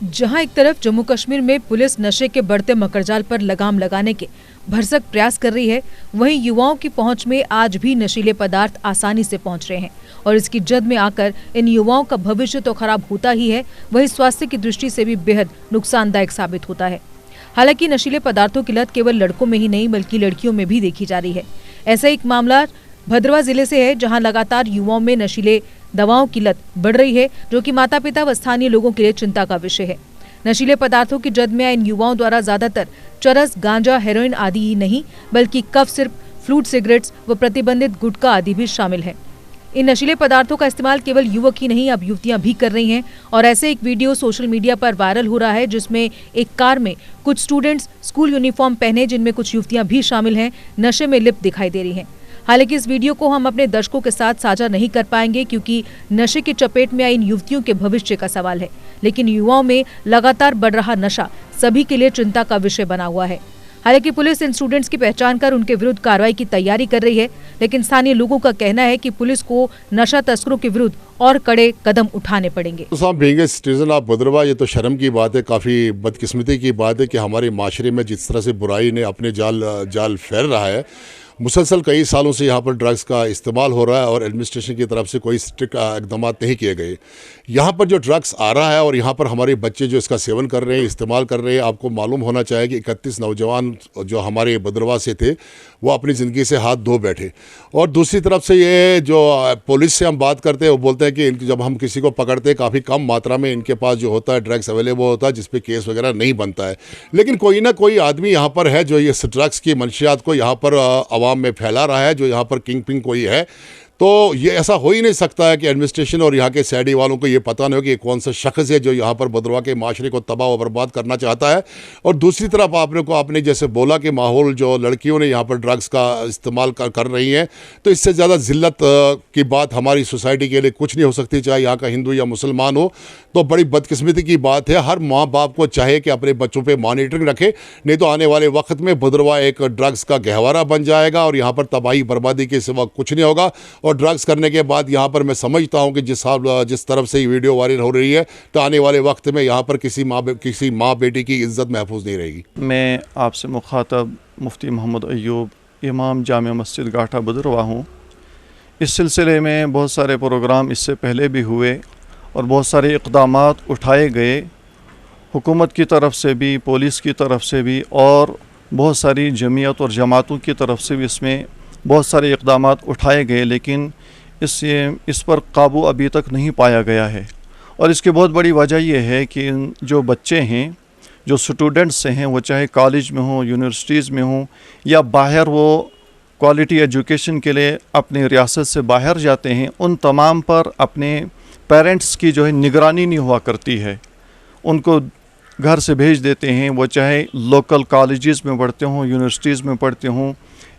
जहां एक तरफ जम्मू कश्मीर में पुलिस नशे के बढ़ते मकड़जाल पर लगाम लगाने के भरसक प्रयास कर रही है, वहीं युवाओं की पहुंच में आज भी नशीले पदार्थ आसानी से पहुंच रहे हैं और इसकी जद में आकर इन युवाओं का भविष्य तो खराब होता ही है, वहीं स्वास्थ्य की दृष्टि से भी बेहद नुकसानदायक साबित होता है। हालांकि नशीले पदार्थों की लत केवल लड़कों में ही नहीं बल्कि लड़कियों में भी देखी जा रही है। ऐसा एक मामला भद्रवाह जिले से है, जहां लगातार युवाओं में नशीले दवाओं की लत बढ़ रही है, जो कि माता पिता व स्थानीय लोगों के लिए चिंता का विषय है। नशीले पदार्थों की जद में इन युवाओं द्वारा ज्यादातर चरस, गांजा, हेरोइन आदि ही नहीं बल्कि कफ सिर्फ, फ्लूट सिगरेट्स व प्रतिबंधित गुटखा आदि भी शामिल है। इन नशीले पदार्थों का इस्तेमाल केवल युवक ही नहीं अब युवतियां भी कर रही हैं और ऐसे एक वीडियो सोशल मीडिया पर वायरल हो रहा है, जिसमें एक कार में कुछ स्टूडेंट्स स्कूल यूनिफॉर्म पहने, जिनमें कुछ युवतियां भी शामिल हैं, नशे में लिप्त दिखाई दे रही हैं। हालांकि इस वीडियो को हम अपने दर्शकों के साथ साझा नहीं कर पाएंगे क्योंकि नशे की चपेट में आई इन युवतियों के भविष्य का सवाल है, लेकिन युवाओं में लगातार बढ़ रहा नशा सभी के लिए चिंता का विषय बना हुआ है। हालांकि पुलिस इन स्टूडेंट्स की पहचान कर उनके विरुद्ध कार्रवाई की तैयारी कर रही है, लेकिन स्थानीय लोगों का कहना है कि पुलिस को नशा तस्करों के विरुद्ध और कड़े कदम उठाने पड़ेंगे। तो साहब, being a citizen of Bhaderwah, ये तो शर्म की बात है, काफ़ी बदकिस्मती की बात है कि हमारे माशरे में जिस तरह से बुराई ने अपने जाल फैल रहा है। मुसलसल कई सालों से यहाँ पर ड्रग्स का इस्तेमाल हो रहा है और एडमिनिस्ट्रेशन की तरफ से कोई स्ट्रिक्ट इकदाम नहीं किए गए। यहाँ पर जो ड्रग्स आ रहा है और यहाँ पर हमारे बच्चे जो इसका सेवन कर रहे हैं, इस्तेमाल कर रहे हैं, आपको मालूम होना चाहिए कि 31 नौजवान जो हमारे भद्रवाह से थे वो अपनी ज़िंदगी से हाथ धो बैठे। और दूसरी तरफ से ये जो पुलिस से हम बात करते हैं, वो बोलते हैं कि जब हम किसी को पकड़ते हैं काफ़ी कम मात्रा में इनके पास जो होता है ड्रग्स अवेलेबल होता है, जिस पे केस वगैरह नहीं बनता है। लेकिन कोई ना कोई आदमी यहाँ पर है जो ये ड्रग्स की मंशियात को यहाँ पर आवाम में फैला रहा है, जो यहाँ पर किंग पिंग कोई है। तो ये ऐसा हो ही नहीं सकता है कि एडमिनिस्ट्रेशन और यहाँ के सैडी वालों को ये पता नहीं हो कि कौन सा शख्स है जो यहाँ पर भद्रवाह के माशरे को तबाह व बर्बाद करना चाहता है। और दूसरी तरफ आपने जैसे बोला कि माहौल जो लड़कियों ने यहाँ पर ड्रग्स का इस्तेमाल कर रही हैं, तो इससे ज़्यादा ज़िल्लत की बात हमारी सोसाइटी के लिए कुछ नहीं हो सकती, चाहे यहाँ का हिंदू या मुसलमान हो। तो बड़ी बदकिस्मती की बात है। हर माँ बाप को चाहे कि अपने बच्चों पर मॉनिटरिंग रखे, नहीं तो आने वाले वक्त में भद्रवाह एक ड्रग्स का गहवारा बन जाएगा और यहाँ पर तबाही बर्बादी के सिवा कुछ नहीं होगा। और ड्रग्स करने के बाद यहाँ पर मैं समझता हूँ कि जिस तरफ से ये वीडियो वायरल हो रही है, तो आने वाले वक्त में यहाँ पर किसी माँ बेटी की इज्जत महफूज नहीं रहेगी। मैं आपसे मुखातब मुफ्ती मोहम्मद अयूब, इमाम जामिया मस्जिद गाठा भद्रवाह हूँ। इस सिलसिले में बहुत सारे प्रोग्राम इससे पहले भी हुए और बहुत सारे इक़दामात उठाए गए, हुकूमत की तरफ से भी, पुलिस की तरफ से भी और बहुत सारी जमीयत और जमातों की तरफ से भी इसमें बहुत सारे इक़दामात उठाए गए, लेकिन इस पर काबू अभी तक नहीं पाया गया है। और इसकी बहुत बड़ी वजह यह है कि जो बच्चे हैं, जो स्टूडेंट्स हैं, वो चाहे कॉलेज में हों, यूनिवर्सिटीज़ में हों या बाहर वो क्वालिटी एजुकेशन के लिए अपनी रियासत से बाहर जाते हैं, उन तमाम पर अपने पेरेंट्स की जो है निगरानी नहीं हुआ करती है। उनको घर से भेज देते हैं, वो चाहे लोकल कॉलेजेस में पढ़ते हों, यूनिवर्सिटीज़ में पढ़ते हों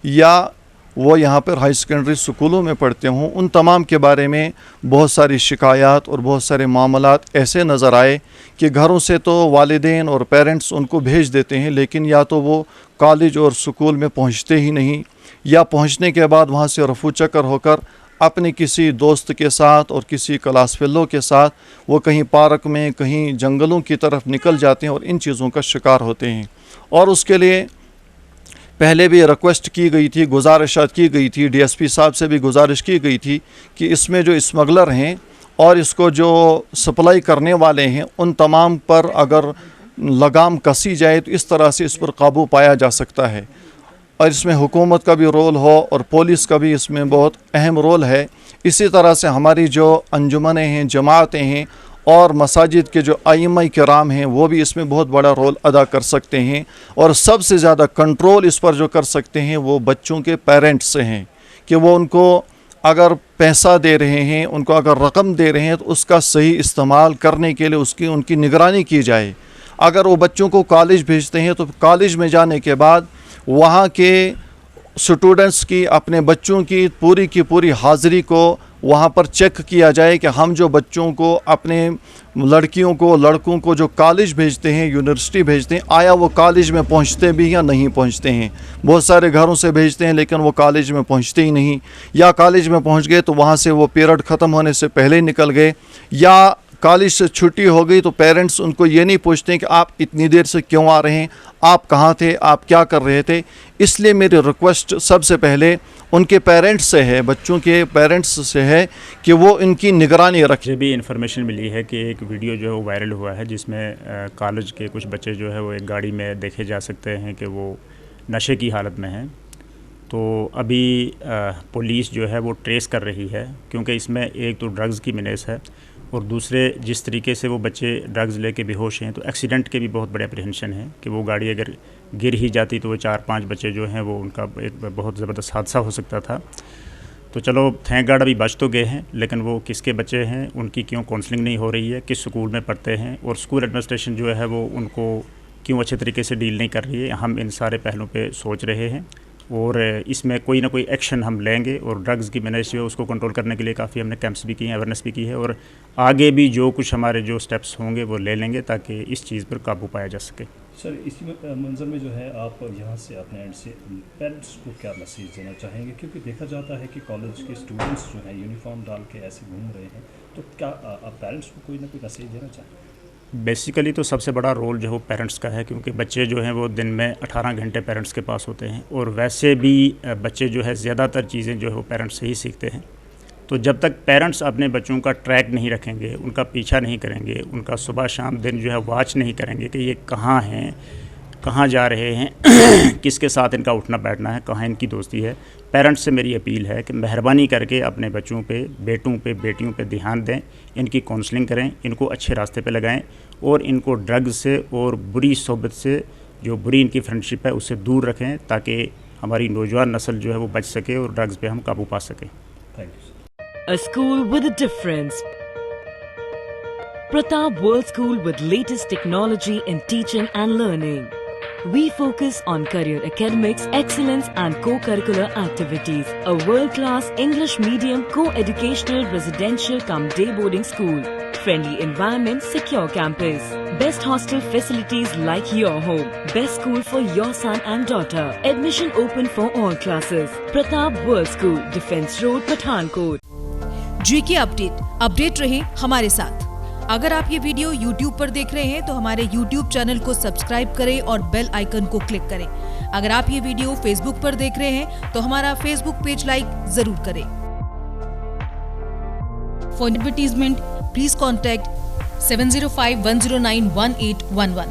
या वो यहाँ पर हाई सेकेंडरी स्कूलों में पढ़ते हों। उन तमाम के बारे में बहुत सारी शिकायत और बहुत सारे मामलात ऐसे नज़र आए कि घरों से तो वालिदैन और पेरेंट्स उनको भेज देते हैं, लेकिन या तो वो कॉलेज और स्कूल में पहुँचते ही नहीं या पहुँचने के बाद वहाँ से रफू चक्कर होकर अपने किसी दोस्त के साथ और किसी क्लास फेलो के साथ वो कहीं पार्क में, कहीं जंगलों की तरफ निकल जाते हैं और इन चीज़ों का शिकार होते हैं। और उसके लिए पहले भी रिक्वेस्ट की गई थी, गुजारिशात की गई थी, डीएसपी साहब से भी गुजारिश की गई थी कि इसमें जो स्मगलर हैं और इसको जो सप्लाई करने वाले हैं, उन तमाम पर अगर लगाम कसी जाए तो इस तरह से इस पर काबू पाया जा सकता है। और इसमें हुकूमत का भी रोल हो और पुलिस का भी इसमें बहुत अहम रोल है। इसी तरह से हमारी जो अंजुमनें हैं, जमातें हैं और मसाजिद के जो आइम्मा किराम हैं, वो भी इसमें बहुत बड़ा रोल अदा कर सकते हैं। और सबसे ज़्यादा कंट्रोल इस पर जो कर सकते हैं वो बच्चों के पेरेंट्स से हैं कि वो उनको अगर पैसा दे रहे हैं, उनको अगर रकम दे रहे हैं, तो उसका सही इस्तेमाल करने के लिए उनकी निगरानी की जाए। अगर वो बच्चों को कॉलेज भेजते हैं तो कॉलेज में जाने के बाद वहाँ के स्टूडेंट्स की, अपने बच्चों की पूरी हाज़िरी को वहाँ पर चेक किया जाए कि हम जो बच्चों को, अपने लड़कियों को, लड़कों को जो कॉलेज भेजते हैं, यूनिवर्सिटी भेजते हैं, आया वो कॉलेज में पहुँचते भी या नहीं पहुँचते हैं। बहुत सारे घरों से भेजते हैं लेकिन वो कॉलेज में पहुँचते ही नहीं, या कॉलेज में पहुँच गए तो वहाँ से वो पीरियड ख़त्म होने से पहले निकल गए, या कॉलेज से छुट्टी हो गई तो पेरेंट्स उनको ये नहीं पूछते कि आप इतनी देर से क्यों आ रहे हैं, आप कहाँ थे, आप क्या कर रहे थे। इसलिए मेरी रिक्वेस्ट सबसे पहले उनके पेरेंट्स से है, बच्चों के पेरेंट्स से है कि वो इनकी निगरानी रखें। मुझे भी इन्फॉर्मेशन मिली है कि एक वीडियो जो है वो वायरल हुआ है जिसमें कॉलेज के कुछ बच्चे जो है वो एक गाड़ी में देखे जा सकते हैं कि वो नशे की हालत में हैं। तो अभी पुलिस जो है वो ट्रेस कर रही है, क्योंकि इसमें एक तो ड्रग्स की मिनेस है और दूसरे जिस तरीके से वो बच्चे ड्रग्स लेके बेहोश हैं, तो एक्सीडेंट के भी बहुत बड़े अप्रीहेंशन है कि वो गाड़ी अगर गिर ही जाती तो वो 4-5 बच्चे जो हैं वो उनका एक बहुत ज़बरदस्त हादसा हो सकता था। तो चलो थैंक गॉड अभी बच तो गए हैं, लेकिन वो किसके बच्चे हैं, उनकी क्यों काउंसलिंग नहीं हो रही है, किस स्कूल में पढ़ते हैं और स्कूल एडमिनिस्ट्रेशन जो है वो उनको क्यों अच्छे तरीके से डील नहीं कर रही है। हम इन सारे पहलुओं पे सोच रहे हैं और इसमें कोई ना कोई एक्शन हम लेंगे और ड्रग्स की मैनेज जो है उसको कंट्रोल करने के लिए काफ़ी हमने कैंप्स भी किए हैं, अवेयरनेस भी की है और आगे भी जो कुछ हमारे जो स्टेप्स होंगे वो ले लेंगे ताकि इस चीज़ पर काबू पाया जा सके। सर, इसी मंजर में जो है आप यहाँ से अपने एंड से पेरेंट्स को क्या मैसेज देना चाहेंगे, क्योंकि देखा जाता है कि कॉलेज के स्टूडेंट्स जो हैं यूनिफॉर्म डाल के ऐसे घूम रहे हैं, तो क्या आप पेरेंट्स को कोई ना कोई मैसेज देना चाहेंगे? बेसिकली तो सबसे बड़ा रोल जो है वो पेरेंट्स का है, क्योंकि बच्चे जो हैं वो दिन में 18 घंटे पेरेंट्स के पास होते हैं और वैसे भी बच्चे जो है ज़्यादातर चीज़ें जो है वो पेरेंट्स से ही सीखते हैं। तो जब तक पेरेंट्स अपने बच्चों का ट्रैक नहीं रखेंगे, उनका पीछा नहीं करेंगे, उनका सुबह शाम दिन जो है वॉच नहीं करेंगे कि ये कहाँ हैं, कहाँ जा रहे हैं किसके साथ इनका उठना बैठना है, कहाँ इनकी दोस्ती है, पेरेंट्स से मेरी अपील है कि मेहरबानी करके अपने बच्चों पे, बेटों पे, बेटियों पे ध्यान दें, इनकी काउंसलिंग करें, इनको अच्छे रास्ते पे लगाएं और इनको ड्रग्स से और बुरी सोबत से, जो बुरी इनकी फ्रेंडशिप है, उससे दूर रखें ताकि हमारी नौजवान नस्ल जो है वो बच सके और ड्रग्स पे हम काबू पा सकें। Thank you. A school with a difference. Pratap World School with latest technology in teaching and learning. We focus on career academics, excellence and co-curricular activities. A world-class English medium co-educational residential cum day boarding school. Friendly environment, secure campus. Best hostel facilities like your home. Best school for your son and daughter. Admission open for all classes. Pratap World School, Defence Road, Pathankot. GK update रहे हमारे साथ। अगर आप ये video YouTube पर देख रहे हैं तो हमारे YouTube चैनल को सब्सक्राइब करें और बेल आइकन को क्लिक करें। अगर आप ये वीडियो Facebook पर देख रहे हैं तो हमारा Facebook पेज लाइक जरूर करें। For advertisement please contact 7051091811।